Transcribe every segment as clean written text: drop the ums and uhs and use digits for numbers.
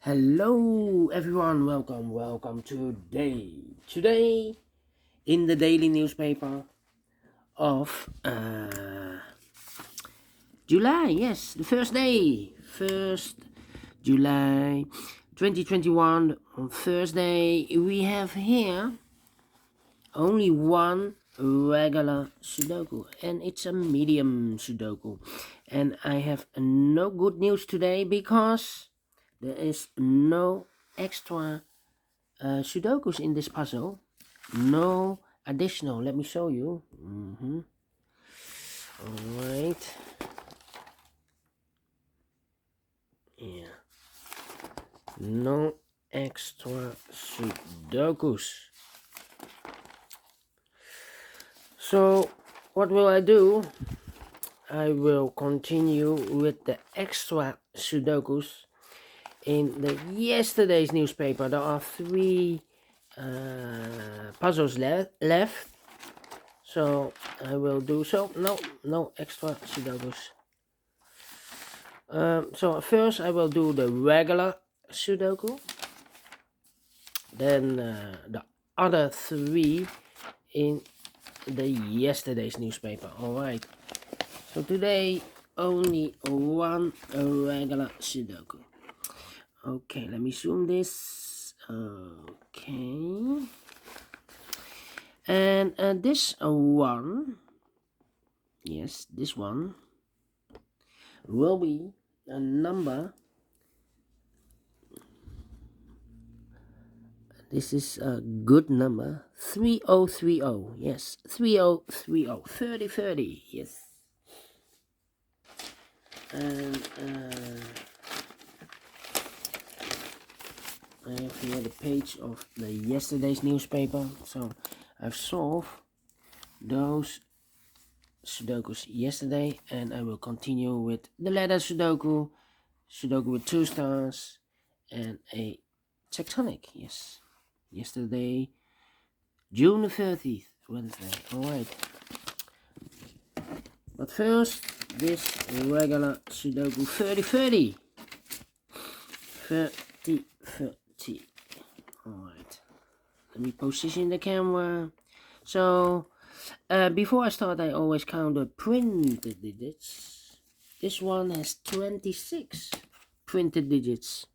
Hello everyone, welcome today in the daily newspaper of July. Yes, the first day, 1st July 2021. On Thursday we have here only one regular Sudoku, and it's a medium Sudoku. And I have no good news today because there is no extra Sudokus in this puzzle. No additional. Let me show you. Alright. Yeah. No extra Sudokus. So what will I do? I will continue with the extra Sudokus in the yesterday's newspaper. There are three puzzles left, so I will do so. No extra Sudokus. So first I will do the regular Sudoku, then the other three in the yesterday's newspaper. Alright, so today only one regular Sudoku. Okay, let me zoom this. Okay, and this one, yes, this one will be a number. This is a good number, 3030. Yes, 3030. 3030. Yes. And I have here the page of the yesterday's newspaper. So I've solved those Sudokus yesterday, and I will continue with the letter Sudoku with 2 stars, and a tectonic. Yes, yesterday, June the 30th, Wednesday. Alright, but first, this regular Sudoku 3030. 3030. Alright, let me position the camera. So before I start, I always count the printed digits. This one has 26 printed digits.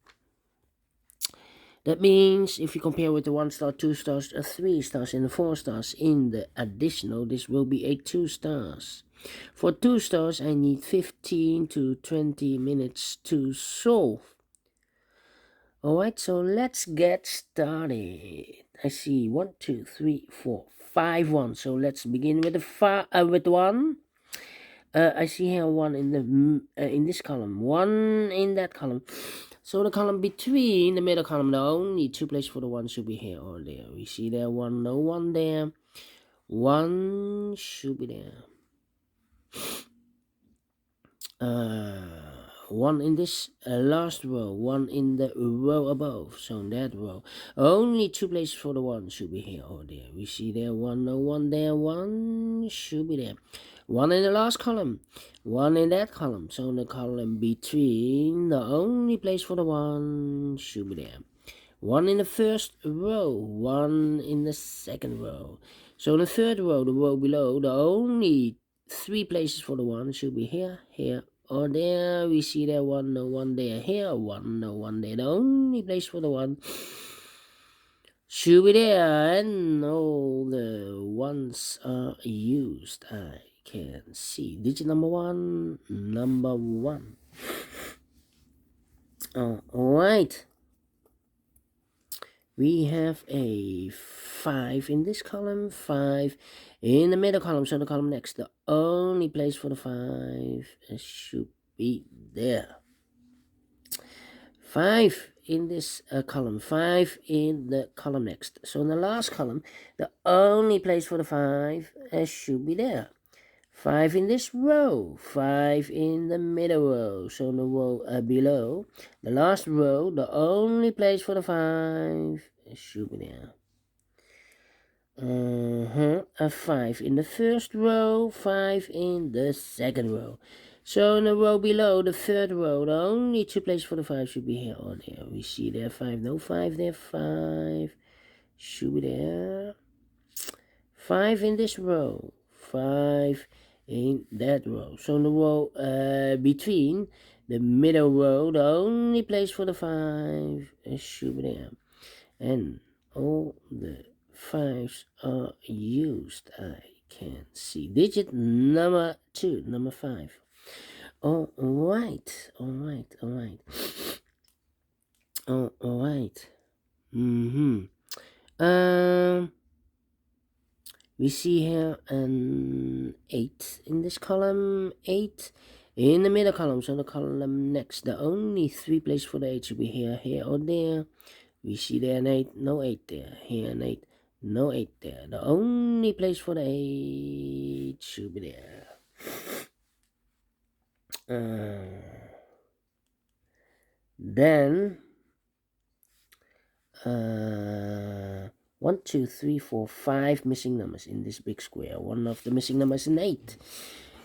That means if you compare with the 1 star, 2 stars, 3 stars, and 4 stars in the additional, this will be a 2 stars. For 2 stars, I need 15 to 20 minutes to solve. Alright, so let's get started. I see 1, 2, 3, 4, 5 ones. So let's begin with the 1. I see here 1 in the in this column, 1 in that column. So the column between the middle column, the only 2 places for the 1 should be here or there. We see there 1, no 1 there. 1 should be there. 1 in this last row, 1 in the row above. So in that row, only 2 places for the 1 should be here or there. We see there 1, no 1 there. 1 should be there. 1 in the last column, 1 in that column. So in the column between, the only place for the 1 should be there. 1 in the first row, 1 in the second row. So in the third row, the row below, the only 3 places for the 1 should be here, here, or there. We see there 1, no 1 there. Here 1, no 1 there. The only place for the 1 should be there, and all the 1s are used. I can see digit number 1, number 1. Alright, we have a 5 in this column, 5 in the middle column. So the column next, the only place for the 5 should be there. 5 in this column, 5 in the column next. So in the last column, the only place for the 5 should be there. 5 in this row, 5 in the middle row. So in the row below, the last row, the only place for the 5 should be there. A 5 in the first row, 5 in the second row. So in the row below, the third row, the only two places for the 5 should be here or there. We see there 5, no 5 there, 5 should be there. 5 in this row, 5 in that row. So in the row between the middle row, the only place for the 5 should be there. And all the 5s are used. I can see digit number 2, number 5. All right. We see here an 8 in this column, 8 in the middle column, so the column next. The only 3 places for the 8 should be here, or there. We see there an 8, no 8 there. Here an 8, no 8 there. The only place for the 8 should be there. Then 1, 2, 3, 4, 5 missing numbers in this big square. One of the missing numbers is an 8.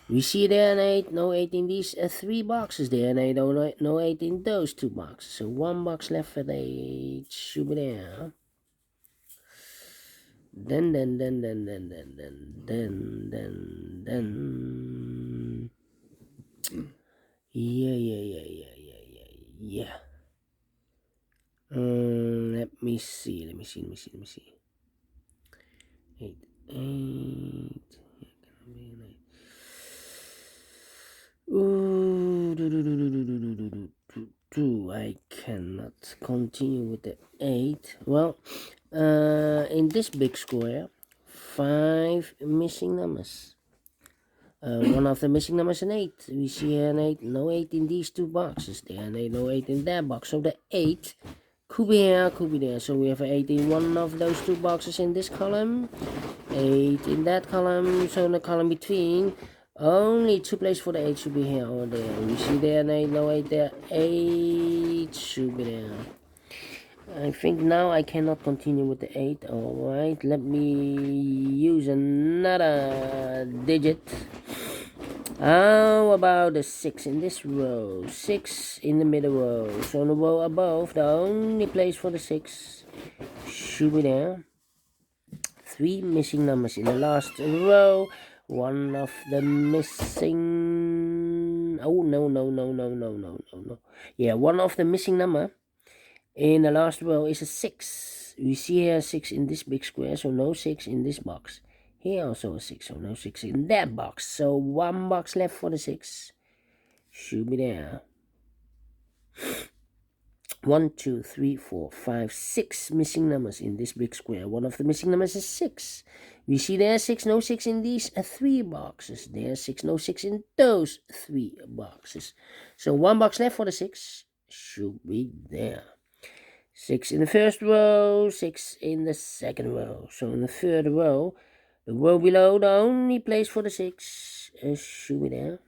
We see there an 8, no 8 in these 3 boxes there, an 8, no 8 in those 2 boxes. So 1 box left for the 8 should be there. Then. Yeah. Let me see. 8. I cannot continue with the 8. Well, in this big square, 5 missing numbers. One of the missing numbers is an 8. We see an 8, no 8 in these 2 boxes. There and 8, no 8 in that box. So the 8 could be here, could be there. So we have an 8 in one of those 2 boxes in this column, 8 in that column. So in the column between, only 2 places for the 8 should be here or there. We see there an 8, no 8 there. 8 should be there. I think now I cannot continue with the 8. Alright, let me use another digit. How about the 6 in this row? 6 in the middle row. So in the row above, the only place for the 6 should be there. 3 missing numbers in the last row. One of the missing... Oh, no. Yeah, one of the missing number in the last row is a 6. We see here 6 in this big square, so no 6 in this box. Here also a 6, so no 6 in that box. So 1 box left for the 6. Should be there. 1, 2, 3, 4, 5, 6 missing numbers in this big square. One of the missing numbers is 6. We see there 6, no 6 in these 3 boxes. There's 6, no 6 in those 3 boxes. So 1 box left for the 6. Should be there. 6 in the first row, 6 in the second row. So in the third row, the row below, the only place for the 6 should be there.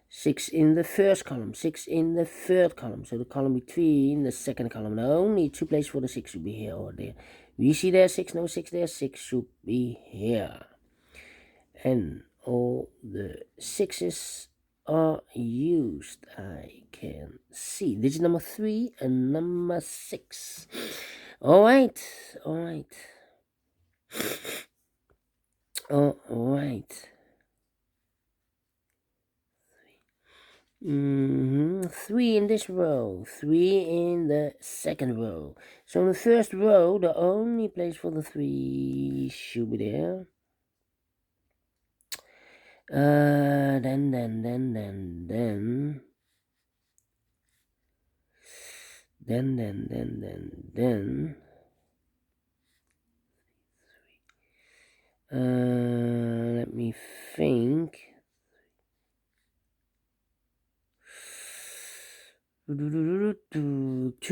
6 in the first column, 6 in the third column. So the column between the second column, the only 2 places for the 6 should be here or there. We see there 6, no 6 there, 6 should be here. And all the 6s are used. I can see digit number 3 and number 6. Alright. Alright. 3 in this row, 3 in the second row. So in the first row, the only place for the 3 should be there. Then. Let me think. 2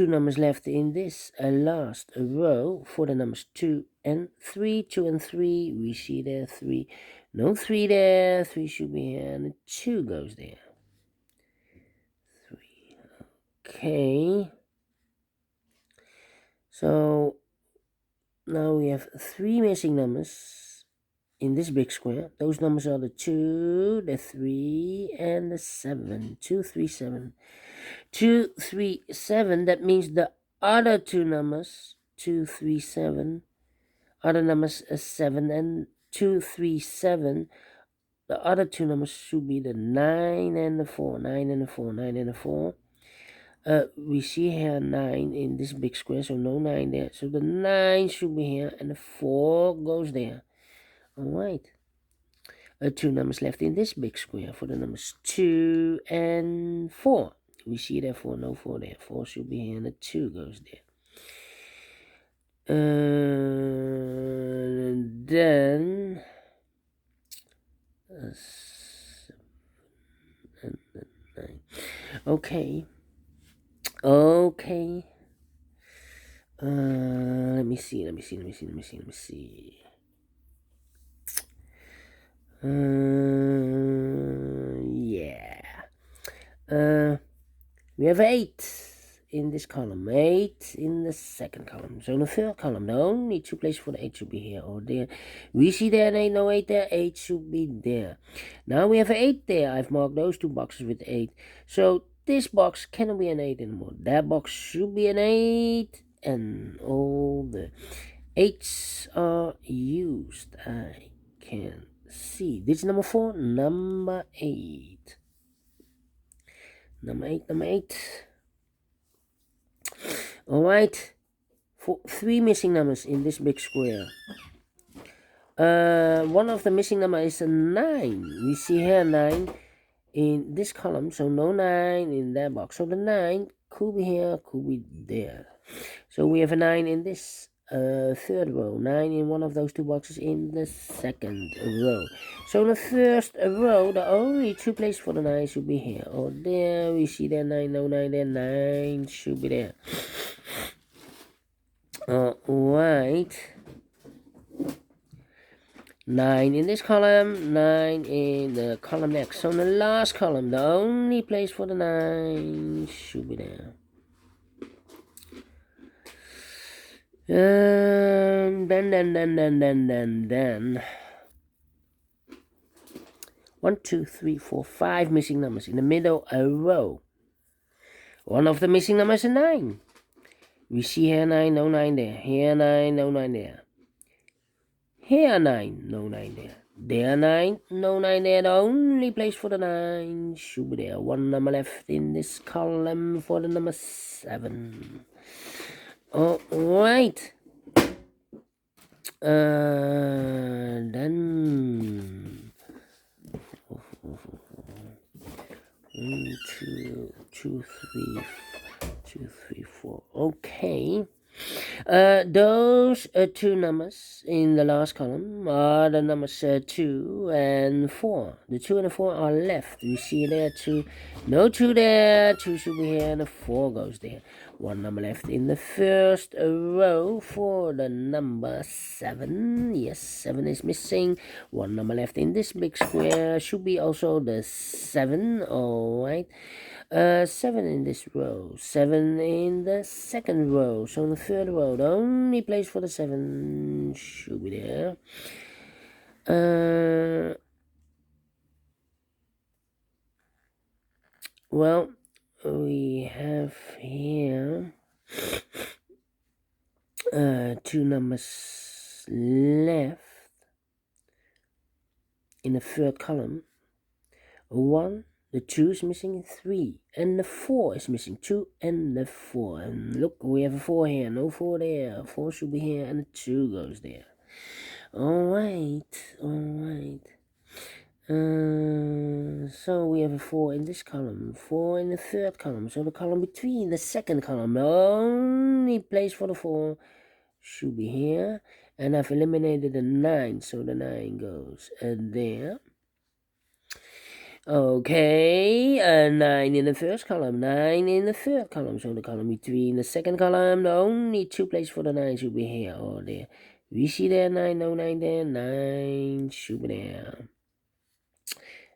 numbers left in this last row for the numbers 2 and 3. 2 and 3, we see there 3. No 3 there, 3 should be here, and the 2 goes there. 3. Okay. So now we have 3 missing numbers in this big square. Those numbers are the 2, the 3, and the 7. 2, 3, 7. 2, 3, 7. That means the other two numbers, 2, 3, 7. Other numbers are 7 and 2, 3, 7. The other two numbers should be the 9 and the 4. 9 and the 4. 9 and the 4. We see here 9 in this big square, so no 9 there. So the 9 should be here, and the 4 goes there. Alright. Two numbers left in this big square for the numbers 2 and 4. We see therefore no 4 there. 4 should be here, and the 2 goes there. Then 7 and 9. Okay. Let me see. We have 8 in this column, 8 in the second column. So in the third column, the only two places for the 8 should be here or there. We see there ain't no 8 there, 8 should be there. Now we have 8 there. I've marked those two boxes with 8. So this box cannot be an 8 anymore. That box should be an 8, and all the 8s are used. I can see. This is number 4, number 8. Number 8. Alright. 3 missing numbers in this big square. One of the missing number is a 9. We see here 9 in this column, so no 9 in that box. So the 9 could be here, could be there. So we have a 9 in this third row, 9 in one of those two boxes in the second row. So in the first row, the only two places for the 9 should be here or there. We see there 9, no 9 there, 9 should be there. Alright. 9 in this column, 9 in the column next. So in the last column, the only place for the 9 should be there. Then 1, 2, 3, 4, 5 missing numbers in the middle a row. One of the missing numbers is 9. We see here 9, no 9 there. Here 9, no 9 there. Here 9, no 9 there. There 9, no 9 there. The only place for the 9 should be there. One number left in this column for the number 7. Alright. Then 1, 2, 3, 4. Okay. Those two numbers in the last column are the numbers 2 and 4. The 2 and the 4 are left. We see there 2, no 2 there, 2 should be here, and the 4 goes there. One number left in the first row for the number 7. Yes, 7 is missing. One number left in this big square should be also the 7. Alright. 7 in this row, 7 in the second row. So in the third row, the only place for the 7 should be there. Well, we have here 2 numbers left in the third column. 1, the 2 is missing, 3, and the 4 is missing, 2 and the 4. And look, we have a 4 here, no 4 there. 4 should be here, and the 2 goes there. Alright. So we have a 4 in this column, 4 in the third column. So the column between the second column, the only place for the 4 should be here. And I've eliminated the 9, so the 9 goes there. Okay, 9 in the first column, 9 in the third column. So the column between the second column, the only two places for the 9 should be here or there. We see there 9, no 9 there, 9 should be there.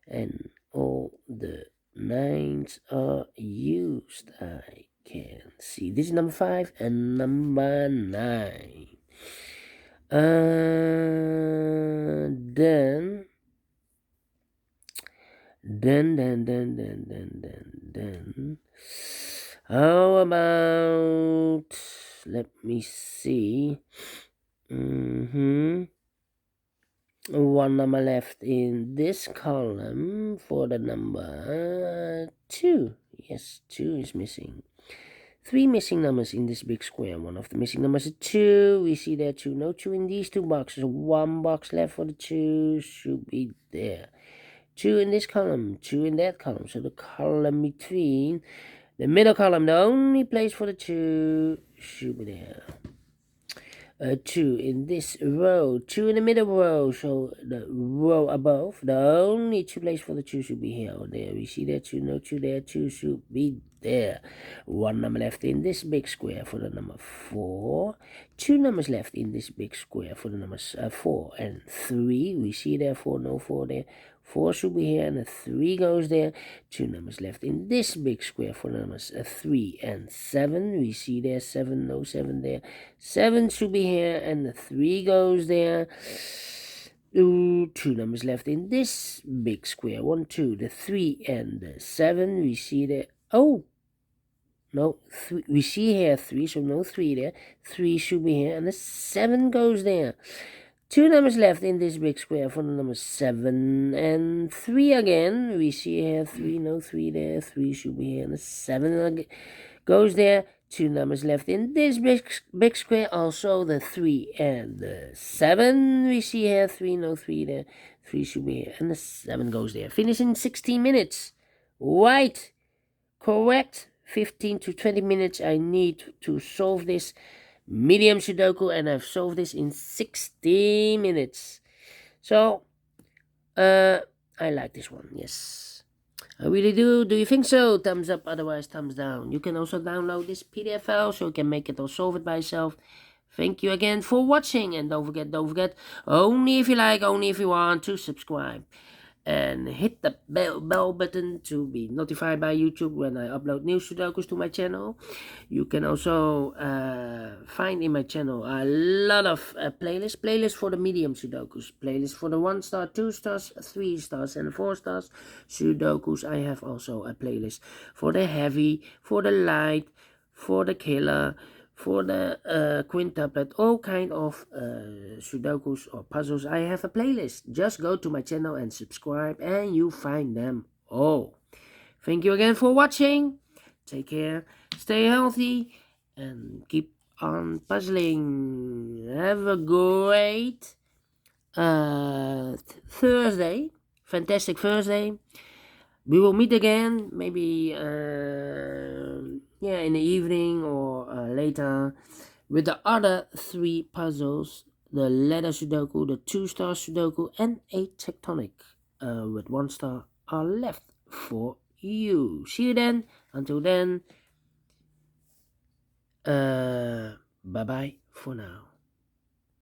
And all the 9s are used. I can see. This is number 5 and number 9. Then how about, let me see. One number left in this column for the number 2. Yes, 2 is missing. 3 missing numbers in this big square. One of the missing numbers is 2. We see there 2. No 2 in these 2 boxes. 1 box left for the 2. Should be there. 2 in this column. 2 in that column. So the column between the middle column, the only place for the 2 should be there. 2 in this row, 2 in the middle row, so the row above, the only 2 places for the 2 should be here or there. We see there 2, no 2 there, 2 should be there. 1 number left in this big square for the number 4. 2 numbers left in this big square for the numbers 4 and 3. We see there 4, no 4 there. 4 should be here and a 3 goes there. 2 numbers left in this big square for the numbers 3 and 7. We see there 7, no 7 there. 7 should be here and the 3 goes there. 2 numbers left in this big square. 1, 2, the 3 and the 7. We see there. Oh, no, we see here 3, so no 3 there. 3 should be here and the 7 goes there. 2 numbers left in this big square for the numbers 7 and 3 again. We see here 3, no 3 there. 3 should be here and the 7 goes there. 2 numbers left in this big square. Also the 3 and the 7. We see here 3, no 3 there. 3 should be here and the 7 goes there. Finish in 16 minutes. Right. Correct. 15 to 20 minutes I need to solve this medium Sudoku, and I've solved this in 60 minutes. So, I like this one, yes. I really do. Do you think so? Thumbs up, otherwise thumbs down. You can also download this PDF file so you can make it or solve it by yourself. Thank you again for watching, and don't forget, only if you like, only if you want, to subscribe. And hit the bell button to be notified by YouTube when I upload new Sudokus to my channel. You can also find in my channel a lot of playlists for the medium Sudokus, playlists for the 1 star, 2 stars, 3 stars and 4 stars Sudokus. I have also a playlist for the heavy, for the light, for the killer, for the quintuplet, all kind of Sudokus or puzzles. I have a playlist. Just go to my channel and subscribe and you find them all. Thank you again for watching. Take care, stay healthy, and keep on puzzling. Have a great Thursday. Fantastic Thursday. We will meet again, maybe in the evening or later, with the other 3 puzzles: the letter Sudoku, the 2 star Sudoku, and a tectonic with 1 star are left for you. See you then. Until then, bye bye for now.